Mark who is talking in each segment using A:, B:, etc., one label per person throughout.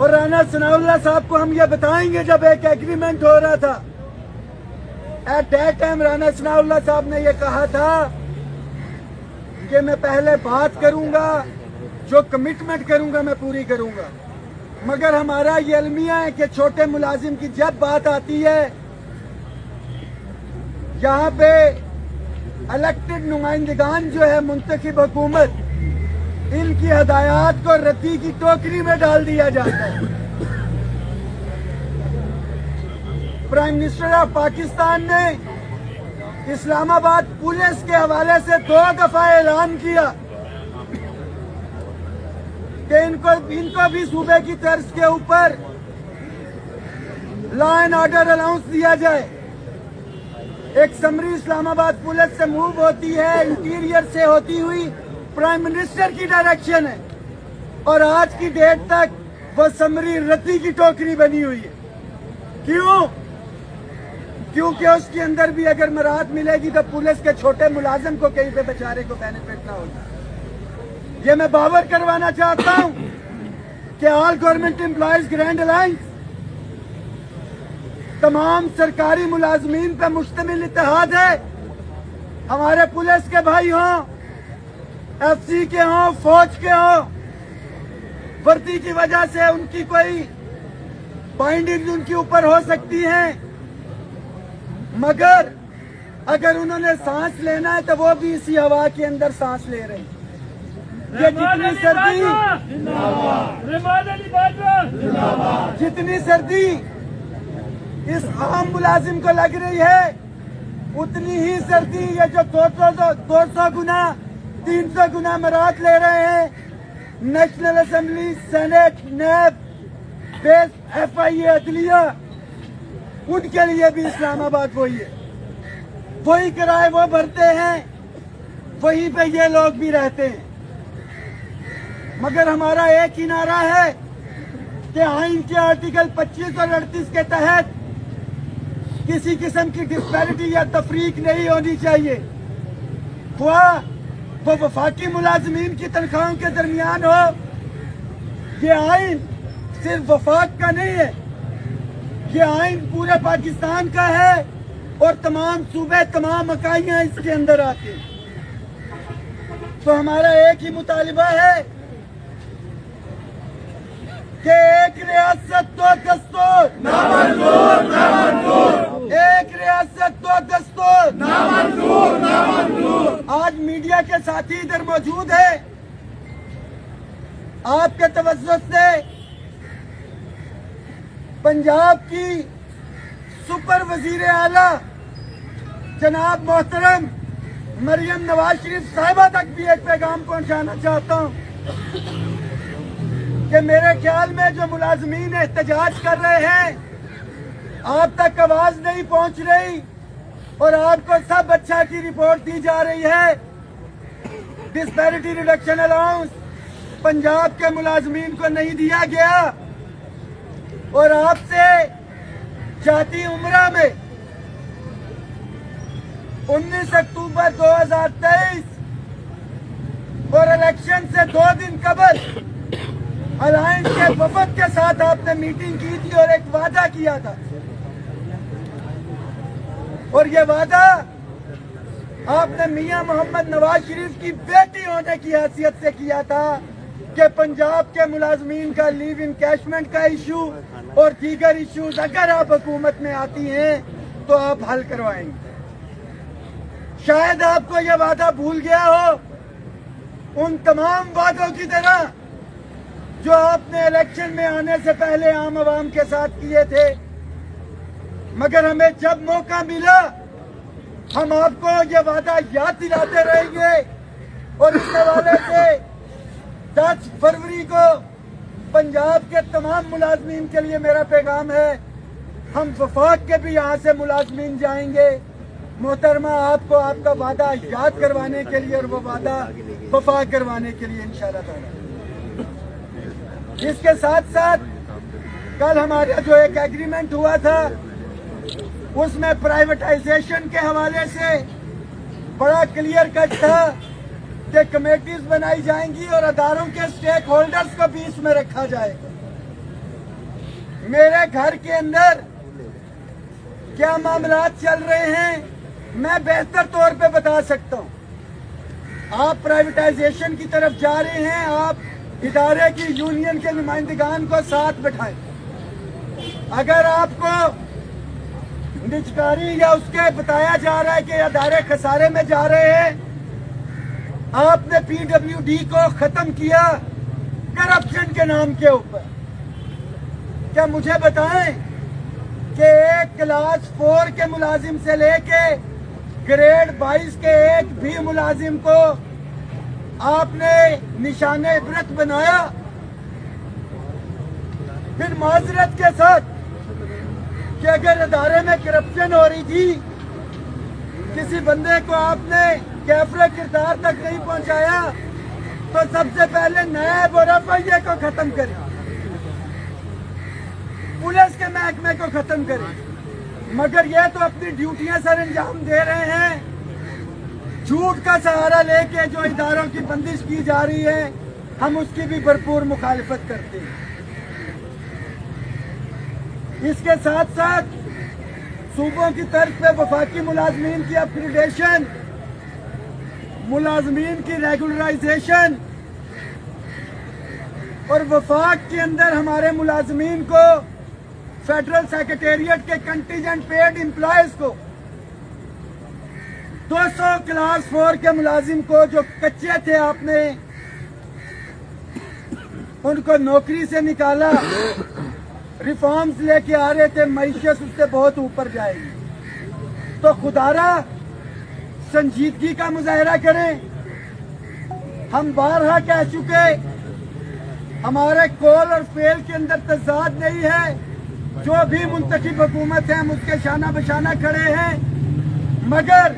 A: اور رانا ثناءاللہ صاحب کو ہم یہ بتائیں گے جب ایک ایگریمنٹ ہو رہا تھا at that time Rana Sanaullah sahib نے یہ کہا تھا کہ میں پہلے بات کروں گا جو کمٹمنٹ کروں گا میں پوری کروں گا مگر ہمارا یہ المیہ ہے کہ چھوٹے ملازم کی جب بات آتی ہے یہاں پہ الیکٹڈ نمائندگان جو ہے منتخب حکومت ان کی ہدایات کو رتی کی ٹوکری میں ڈال دیا جاتا ہے. پرائم منسٹر آف پاکستان نے اسلام آباد پولیس کے حوالے سے 2 دفعہ اعلان کیا کہ ان کو بھی صوبے کی طرز کے اوپر لا اینڈ آرڈر الاؤنس دیا جائے. ایک سمری اسلام آباد پولیس سے موو ہوتی ہے انٹیریئر سے ہوتی ہوئی پرائم منسٹر کی ڈائریکشن ہے اور آج کی ڈیٹ تک وہ سمری رتی کی ٹوکری بنی ہوئی ہے. کیوں؟ کیونکہ اس کے اندر بھی اگر مراعات ملے گی تو پولیس کے چھوٹے ملازم کو کہیں پہ بیچارے کو بینیفٹ نہ ہوگا. یہ میں باور کروانا چاہتا ہوں کہ آل گورنمنٹ امپلائیز گرینڈ الائنس تمام سرکاری ملازمین پہ مشتمل اتحاد ہے. ہمارے پولیس کے بھائی ہوں، ایف سی کے ہوں، فوج کے ہوں، وردی کی وجہ سے ان کی کوئی بائنڈنگ ان کے اوپر ہو سکتی ہیں مگر اگر انہوں نے سانس لینا ہے تو وہ بھی اسی ہوا کے اندر سانس لے رہے ہیں. جتنی سردی اس عام ملازم کو لگ رہی ہے اتنی ہی سردی یہ جو 200 گنا 300 گنا مراعات لے رہے ہیں نیشنل اسمبلی، سینٹ، نیب، بیس، ایف آئی اے، عدلیہ، ان کے لیے بھی اسلام آباد وہی ہے. وہی کرائے وہ بھرتے ہیں، وہی پہ یہ لوگ بھی رہتے ہیں. مگر ہمارا ایک ہی نعرہ ہے کہ آئین کے آرٹیکل 25 اور 38 کے تحت کسی قسم کی ڈسپیرٹی یا تفریق نہیں ہونی چاہیے. وہ وفاقی ملازمین کی تنخواہوں کے درمیان ہو. یہ آئین صرف وفاق کا نہیں ہے، یہ آئین پورے پاکستان کا ہے اور تمام صوبے، تمام اکائیاں اس کے اندر آتی ہیں. تو ہمارا ایک ہی مطالبہ ہے کہ ایک ریاست 2 دستور، نامنظور، نامنظور. ایک ریاست 2 دستور، نامنظور، نامنظور. آج میڈیا کے ساتھی ادھر موجود ہیں، آپ کے توسط سے پنجاب کی سپر وزیر اعلیٰ جناب محترم مریم نواز شریف صاحبہ تک بھی ایک پیغام پہنچانا چاہتا ہوں کہ میرے خیال میں جو ملازمین احتجاج کر رہے ہیں آپ تک آواز نہیں پہنچ رہی اور آپ کو سب اچھا کی رپورٹ دی جا رہی ہے. ڈسپیرٹی ریڈکشن الاؤنس پنجاب کے ملازمین کو نہیں دیا گیا اور آپ سے جاتی عمرہ میں 19 اکتوبر 2023 اور الیکشن سے 2 دن قبل الائنس کے وفد کے ساتھ آپ نے میٹنگ کی تھی اور ایک وعدہ کیا تھا اور یہ وعدہ آپ نے میاں محمد نواز شریف کی بیٹی ہونے کی حیثیت سے کیا تھا کہ پنجاب کے ملازمین کا لیو انکیشمنٹ کا ایشو اور دیگر ایشوز اگر آپ حکومت میں آتی ہیں تو آپ حل کروائیں گے. شاید آپ کو یہ وعدہ بھول گیا ہو ان تمام وعدوں کی طرح جو آپ نے الیکشن میں آنے سے پہلے عام عوام کے ساتھ کیے تھے. مگر ہمیں جب موقع ملا ہم آپ کو یہ وعدہ یاد دلاتے رہیں گے اور اس حوالے سے 10 فروری کو پنجاب کے تمام ملازمین کے لیے میرا پیغام ہے، ہم وفاق کے بھی یہاں سے ملازمین جائیں گے. محترمہ آپ کو آپ کا وعدہ یاد کروانے کے لیے اور وہ وعدہ وفا کروانے کے لیے انشاءاللہ تعالی. اس کے ساتھ ساتھ کل ہمارا جو ایک ایگریمنٹ ہوا تھا اس میں پرائیویٹائزیشن کے حوالے سے بڑا کلیئر کٹ تھا کہ کمیٹیز بنائی جائیں گی اور اداروں کے سٹیک ہولڈرز کو بھی اس میں رکھا جائے گا. میرے گھر کے اندر کیا معاملات چل رہے ہیں میں بہتر طور پہ بتا سکتا ہوں. آپ پرائیویٹائزیشن کی طرف جا رہے ہیں, آپ ادارے کی یونین کے نمائندگان کو ساتھ بٹھائیں. اگر آپ کو نجکاری یا اس کے بتایا جا رہا ہے کہ ادارے خسارے میں جا رہے ہیں, آپ نے PWD کو ختم کیا کرپشن کے نام کے اوپر. کیا مجھے بتائیں کہ ایک کلاس 4 کے ملازم سے لے کے گریڈ 22 کے ایک بھی ملازم کو آپ نے نشان عبرت بنایا؟ پھر معذرت کے ساتھ کہ اگر ادارے میں کرپشن ہو رہی تھی, کسی بندے کو آپ نے کیفر کردار تک نہیں پہنچایا, تو سب سے پہلے نیب اور FIA کو ختم کریں, پولیس کے محکمے کو ختم کریں. مگر یہ تو اپنی ڈیوٹیاں سر انجام دے رہے ہیں, جھوٹ کا سہارا لے کے جو اداروں کی بندش کی جا رہی ہے ہم اس کی بھی بھرپور مخالفت کرتے ہیں. اس کے ساتھ ساتھ صوبوں کی طرف پہ وفاقی ملازمین کی اپگریڈیشن, ملازمین کی ریگولرائزیشن اور وفاق کے اندر ہمارے ملازمین کو فیڈرل سیکریٹریٹ کے کنٹیجنٹ پیڈ امپلائیز کو 200 کلاس 4 کے ملازم کو جو کچے تھے آپ نے ان کو نوکری سے نکالا. ریفارمز لے کے آ رہے تھے, معیشت اس سے بہت اوپر جائے گی. تو خدارا سنجیدگی کا مظاہرہ کریں. ہم بارہا کہہ چکے ہمارے کول اور فیل کے اندر تضاد نہیں ہے. جو بھی منتخب حکومت ہے ہم اس کے شانہ بشانہ کھڑے ہیں, مگر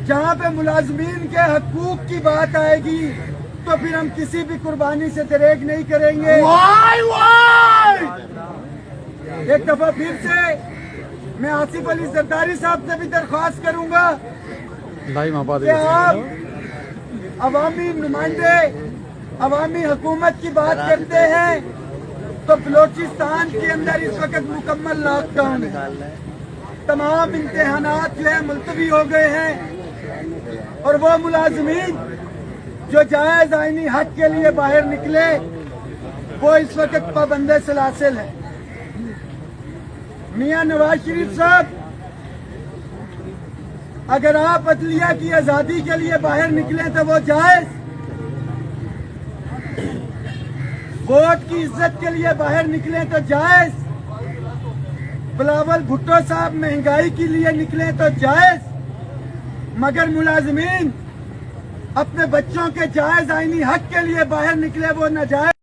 A: جہاں پہ ملازمین کے حقوق کی بات آئے گی تو پھر ہم کسی بھی قربانی سے دریغ نہیں کریں گے. ایک دفعہ پھر سے میں آصف علی زرداری صاحب سے بھی درخواست کروں گا کہ آپ عوامی نمائندے عوامی حکومت کی بات کرتے ہیں تو بلوچستان کے اندر اس وقت مکمل لاک ڈاؤن ہے. تمام امتحانات جو ہے ملتوی ہو گئے ہیں اور وہ ملازمین جو جائز آئینی حق کے لیے باہر نکلے وہ اس وقت پابند سلاسل ہیں. میاں نواز شریف صاحب, اگر آپ عدلیہ کی آزادی کے لیے باہر نکلیں تو وہ جائز, ووٹ کی عزت کے لیے باہر نکلیں تو جائز, بلاول بھٹو صاحب مہنگائی کے لیے نکلیں تو جائز, مگر ملازمین اپنے بچوں کے جائز آئینی حق کے لیے باہر نکلے وہ ناجائز.